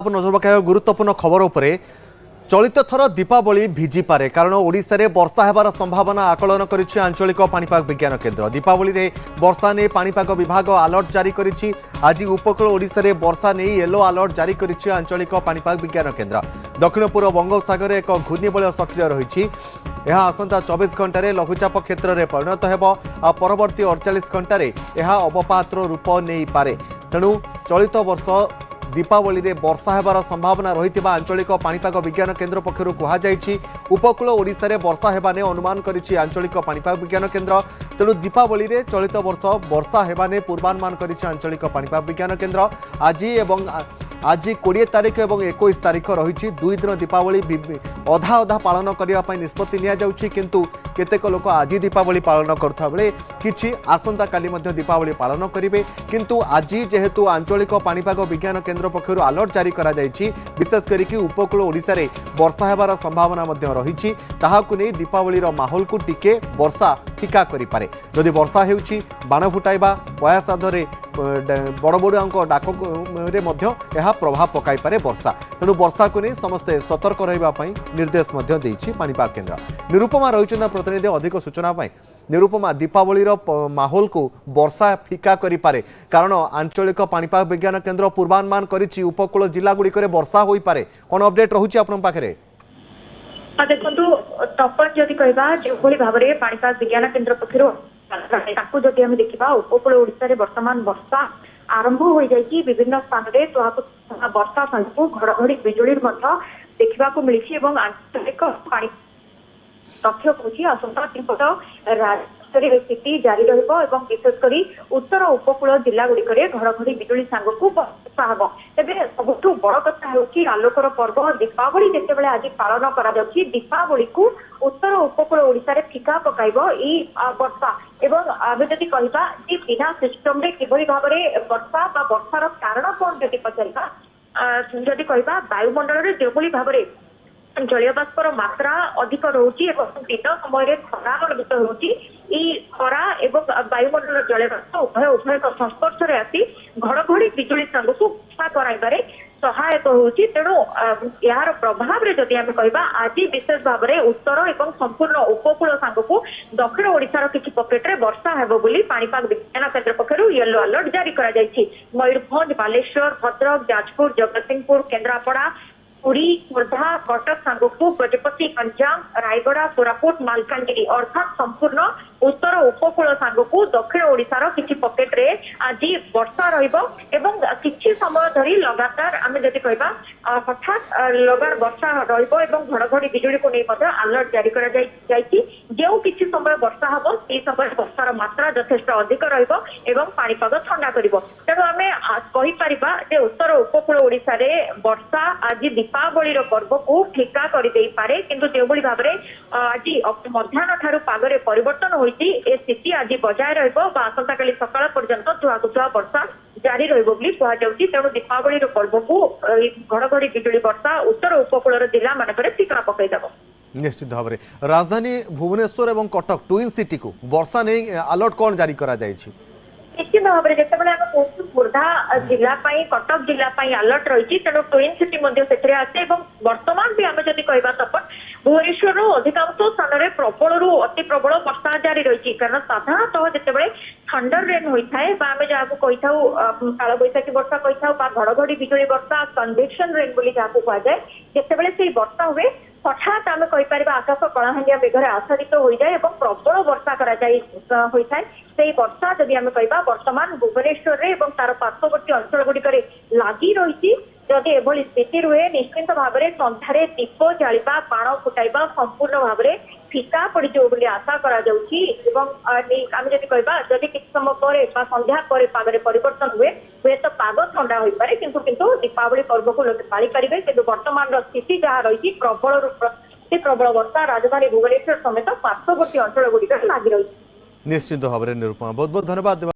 नजर पकाइबा गुरुत्वपूर्ण खबर उपरे चलित थर दीपावली भिजी पारे कारण ओडिशा रे वर्षा हेबार संभावना आकलन करिछि आंचलिक पाणीपाग विज्ञान केन्द्र। दीपावली रे वर्षा ने पाणीपाग विभाग अलर्ट जारी करिछि। आज उपकूल ओडिशा रे वर्षा ने येलो अलर्ट जारी करिछि आंचलिक पाणीपाग विज्ञान केन्द्र। दक्षिण पूर्व बंगोपसागर एक घूर्णिबलय सक्रिय रहिछि। यह आसंता 24 घंटे लघुचाप क्षेत्र में परिणत हेबो आ परवर्ती 48 घंटे यह अवपातर रूप नहीं पारे। तेणु चलित वर्ष दीपावली रे वर्षा हेबार संभावना रही आंचलिक पाणीपाग विज्ञान केन्द्र पक्षर कहुई। उपकूल ओडिशा रे वर्षा हेबा ने अनुमान करिछि आंचलिक पाणीपाग विज्ञान केन्द्र। तेणु दीपावली रे चलित वर्ष वर्षा हेबा ने पूर्वानुमान करिछि आंचलिक पाणीपाग विज्ञान केन्द्र। आज 20 तारीख और 21 तारीख रही दुई दिन दीपावली अधा अधा पालन करने निष्पत्ति नि किंतु केतेक लोक आज दीपावली पालन करुवा बेले किछि आसंता काली मध्य दीपावली पालन करेंगे। किंतु आज जेहेतु आंचलिक पाणीपाग विज्ञान केन्द्र पक्षर अलर्ट जारी करा जायछि विशेष करके उपकूल ओडिशा रे वर्षा हेबार संभावना मध्य रही ताहाकु नै दीपावली माहौल को टिके वर्षा फिका करि पारे। जदि वर्षा हेउछि बाण फुटाइबा पयासाधरे बड़ बड़ुआ डाक यह प्रभाव पकाई पारे वर्षा। तेणु वर्षा को नहीं समस्ते सतर्क रहा निर्देश पाणीपाग केन्द्र। निरुपमा रही प्रतिनिधि अधिक सूचना निरुपमा दीपावली माहौल को वर्षा फिका करि पारे कारण आंचलिक पाणीपाग विज्ञान केन्द्र पूर्वानुमान करिछि उपकूल जिला गुड़िक वर्षा हो पारे। कौन अपडेट रहुछि आपन पाखरे? देखो टपर जदि कहबा जो भाव में पाणीपाग विज्ञान केन्द्र पक्षर जदि आम देखा उपकूल ओडिशा रे वर्तमान वर्षा आरंभ हो जाइए विभिन्न स्थान में वर्षा संग घड़घड़ी बिजुली देखा मिली आंचलिक पानी तथ्य कौन आसंता राज्य स्थिति जारी विशेषकर उत्तर उपकूल जिला गुड़िक घड़घड़ी बिजुली सांगक वर्षा हम। तेज सबुठ बड़ कथा आलोकर पर्व दीपावली जिते आज पालन कर दीपावली को उत्तर उपकूल ओडिशा रे फिका पकाइब वर्षा एवं आम जदि कहबा बिना सिस्टम रे किभली भाव में वर्षा बा वर्षार कारण कौन जदि पचारिबा जदि कहबा वायुमंडल रे जेभली भाव में जलीय बाष्पर मात्रा अधिक रोची दिन समय खरा अनुभूत होची खरा एवं वायुमंडल जलीय बाष्प उभय संस्पर्श में आसी घड़घड़ी बिजुली सांग को वर्षा कराइबारे सहायक होची। तेणु यार प्रभाव रे जदि आम कहबा आज विशेष भाव में उत्तर एवं संपूर्ण उपकूल सांग को दक्षिण ओडिशार किछि पकेट रे वर्षा हेबो बोली पाणीपाग विज्ञान केन्द्र पक्षरु येलो अलर्ट जारी करा जायछि। मयूरभंज बालेश्वर भद्रक जाजपुर जगतसिंहपुर केन्द्रापड़ा पुरी खोर्धा कटक सांगपुर गजपति गंजाम रायगड़ा कोरापुट मालकानगिरी अर्थात संपूर्ण उत्तर उपकूल सांगकु दक्षिण ओडिशार किछि पकेट रे आज वर्षा रहिबो एवं किछि समय धरी लगातार आमे जदि कहबा हठात लगातार वर्षा रहिबो एवं घड़घड़ी बिजुली को नै मध्य अलर्ट जारी करा जायछि। जेउ किछि समय वर्षा हबो ए समय वर्षार मात्रा यथेष्ट अधिक रहिबो एवं पाणीपाग ठंडा करिवो। तेणु आमे कहि परिबा जे उत्तर उपकूल ओडिशा रे वर्षा आज दीपावली पर्व को ठिका कर दे पारे किंतु जो भाव में आज मध्याह्न ठारू पागरे परिवर्तन होती स्थिति आज बजाय रसंता काली सकाळ पर्यंत धुआकुआ वर्षा जारी रही। तेणु दीपावली पर्व को घड़घड़ी बिजुली वर्षा उत्तर उपकूल जिला मानक फिका पकईदेव। निश्चित भाव में राजधानी भुवनेश्वर और कटक ट्विन सिटी को वर्षा नहीं अलर्ट कौन जारी करा जायछि? निश्चित भाव में जिते खोर्धा जिला कटक जिला अलर्ट रही तेणु ट्विन सिटी आसे बर्तमान भी आम जदि कहबा तपन भुवनेश्वर अधिकांश स्थान में प्रबल अति प्रबल वर्षा जारी रही कारण साधारणतः जिते थंडर रेन होता है आम जहाँ कही काल बैशाखी वर्षा कही घड़घड़ी बिजुली वर्षा कन्वेक्शन रेन बोली जहाँ कहुए जिते से वर्षा हुए हठात आम कहीपर आकाश कलाहांडिया मेघरे आच्छादित हो जाए और प्रबल वर्षा होता है से वर्षा जदि आम कहबा वर्तमान भुवनेश्वर रे एवं तार पार्श्ववर्ती अंचल गुड़िक लगी रही जदि एभली स्थिति रुहे निश्चित भाव में सन्धारे दीप जालिबा बाण फुटाइबा संपूर्ण भाव में फिका पड़ो बोली आशा करा जाउछि एवं आम जदि कहबा जदि किछि समय पर संध्या पर पागरे परिवर्तन हुए हुए तो पाग ठंडा हो पारे किंतु दीपावली पर्व को लोग पाली पारिबे किंतु वर्तमान स्थिति जहाँ रही प्रबल वर्षा राजधानी भुवनेश्वर समेत पार्श्ववर्ती अंचल गुड़िक लगी रही। निश्चित भाव में निरूपमा बहुत बहुत धन्यवाद।